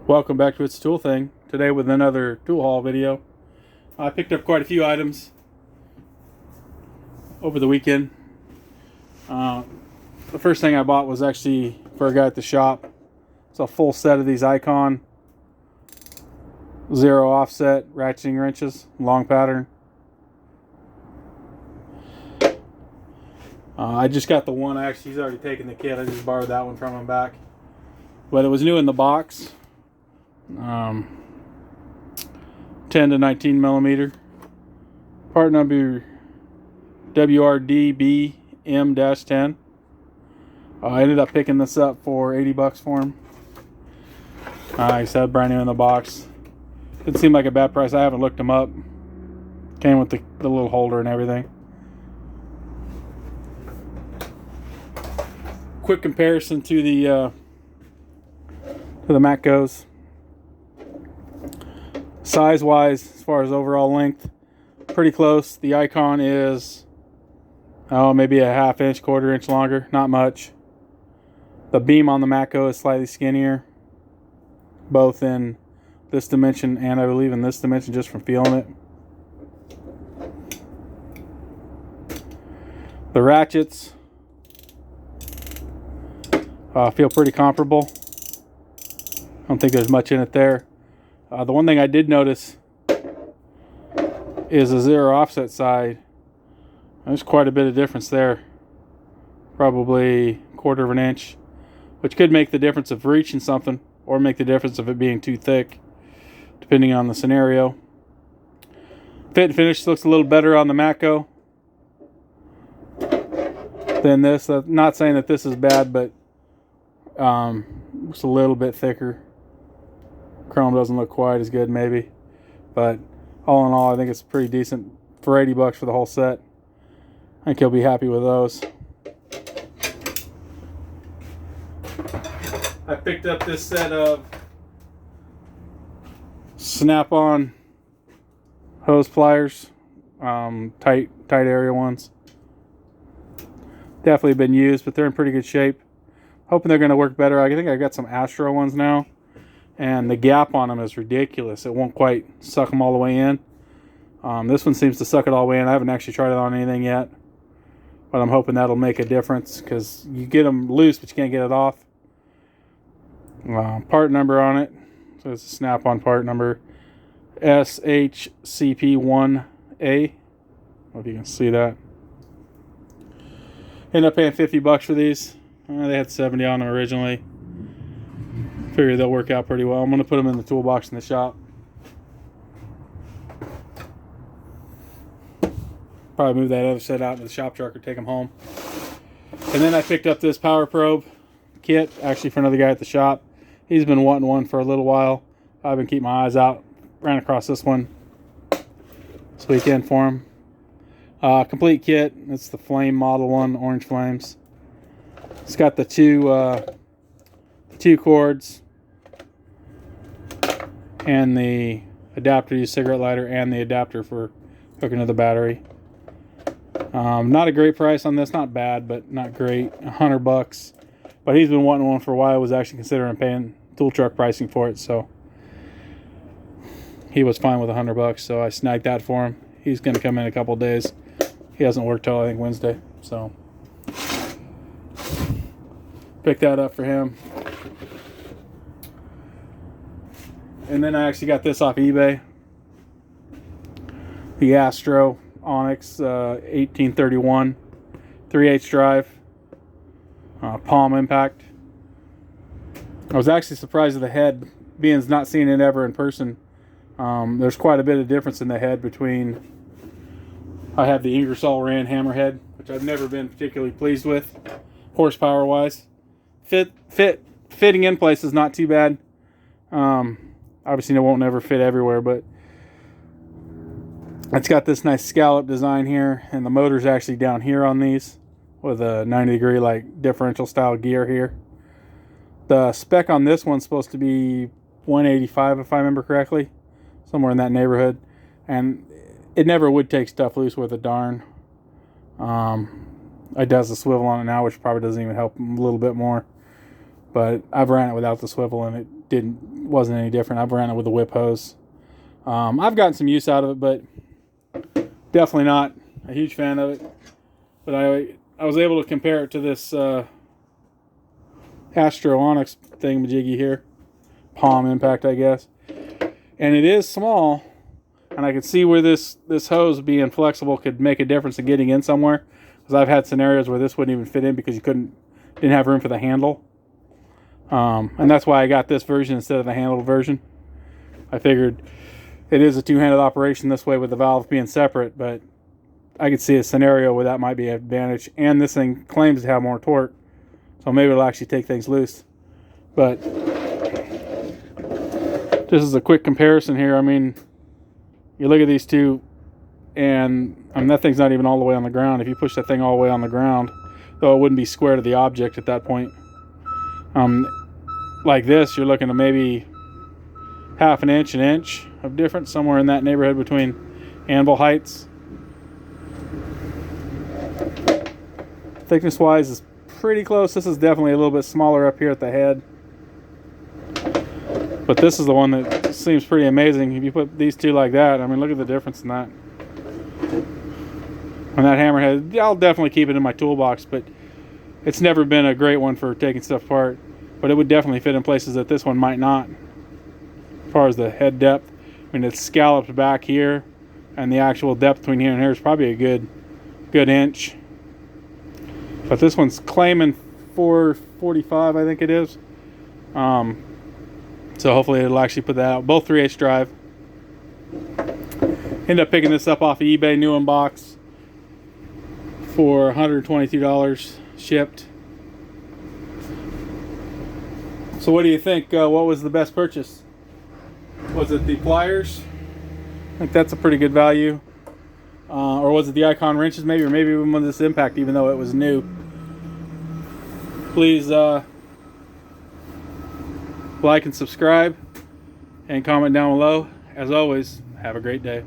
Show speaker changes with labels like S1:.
S1: Welcome back to It's a Tool Thing. Today with another tool haul video. I picked up quite a few items over the weekend. The first thing I bought was actually for a guy at the shop. It's a full set of these Icon zero offset ratcheting wrenches, long pattern. I just got the one. Actually, he's already taken the kit. I just borrowed that one from him back, but it was new in the box. 10 to 19 millimeter. Part number WRDBM-10. I ended up picking this up for 80 bucks for him. Like I said, brand new in the box. Didn't seem like a bad price. I haven't looked them up. Came with the little holder and everything. Quick comparison to the Matcos. Size wise, as far as overall length, pretty close. The Icon is maybe a half inch, quarter inch longer, not much. The beam on the Matco is slightly skinnier, both in this dimension and I believe in this dimension, just from feeling it. The ratchets feel pretty comparable. I don't think there's much in it there. The one thing I did notice is the zero offset side. There's quite a bit of difference there. Probably a quarter of an inch, which could make the difference of reaching something or make the difference of it being too thick, depending on the scenario. Fit and finish looks a little better on the Matco than this. Not saying that this is bad, but it's a little bit thicker. Chrome doesn't look quite as good maybe, but all in all I think it's pretty decent for 80 bucks for the whole set. I think he'll be happy with those. I picked up this set of snap-on hose pliers, tight area ones. Definitely been used, but they're in pretty good shape. Hoping they're going to work better. I think I got some Astro ones now, and the gap on them is ridiculous. It won't quite suck them all the way in. This one seems to suck it all the way in. I haven't actually tried it on anything yet, but I'm hoping that'll make a difference, because you get them loose but you can't get it off. Part number on it, so it's a snap-on part number SHCP1A. I don't know if you can see that. Ended up paying 50 bucks for these. They had 70 on them originally. Figure they'll work out pretty well. I'm going to put them in the toolbox in the shop. Probably move that other set out into the shop truck or take them home. And then I picked up this power probe kit, actually for another guy at the shop. He's been wanting one for a little while. I've been keeping my eyes out. Ran across this one this weekend for him. Complete kit. It's the flame model one, orange flames. It's got the two cords and the adapter to use cigarette lighter and the adapter for hooking to the battery. Not a great price on this. Not bad, but not great. 100 bucks. But he's been wanting one for a while. I was actually considering paying tool truck pricing for it, so he was fine with 100 bucks. So I snagged that for him. He's going to come in a couple days. He hasn't worked till I think Wednesday, so pick that up for him. And then I actually got this off eBay. The Astro Onyx 1831 3/8 drive, Palm impact. I was actually surprised at the head, being not seeing it ever in person. There's quite a bit of difference in the head between. I have the Ingersoll Rand hammerhead, which I've never been particularly pleased with, horsepower wise. Fitting in place is not too bad. Obviously it won't never fit everywhere, but it's got this nice scallop design here, and the motor's actually down here on these with a 90-degree like differential style gear here. The spec on this one's supposed to be 185 if I remember correctly, somewhere in that neighborhood, and it never would take stuff loose with a darn. It does the swivel on it now, which probably doesn't even help a little bit more. but I've ran it without the swivel and it wasn't any different. I've ran it with the whip hose. I've gotten some use out of it, but definitely not a huge fan of it. But I was able to compare it to this Astro Onyx thingamajiggy here, Palm impact, I guess. And it is small, and I could see where this hose being flexible could make a difference in getting in somewhere. Because I've had scenarios where this wouldn't even fit in because you didn't have room for the handle. And that's why I got this version instead of the handled version. I figured it is a two-handed operation this way with the valve being separate, but I could see a scenario where that might be an advantage. And this thing claims to have more torque, so maybe it'll actually take things loose. But just as a quick comparison here, I mean, you look at these two, and that thing's not even all the way on the ground. If you push that thing all the way on the ground, though it wouldn't be square to the object at that point. Like this, you're looking at maybe half an inch of difference, somewhere in that neighborhood between anvil heights. Thickness wise is pretty close. This is definitely a little bit smaller up here at the head, but this is the one that seems pretty amazing. If you put these two like that, I mean, look at the difference in that. And that hammerhead, I'll definitely keep it in my toolbox, but it's never been a great one for taking stuff apart. But it would definitely fit in places that this one might not. As far as the head depth, I mean, it's scalloped back here, and the actual depth between here and here is probably a good inch. But this one's claiming 445, I think it is. So hopefully it'll actually put that out. Both 3/8 drive. Ended up picking this up off of eBay, new in box, for $122 shipped. So what do you think? What was the best purchase? Was it the pliers? I think that's a pretty good value. Or was it the Icon wrenches maybe? Or maybe even with this impact, even though it was new. Please like and subscribe and comment down below. As always, have a great day.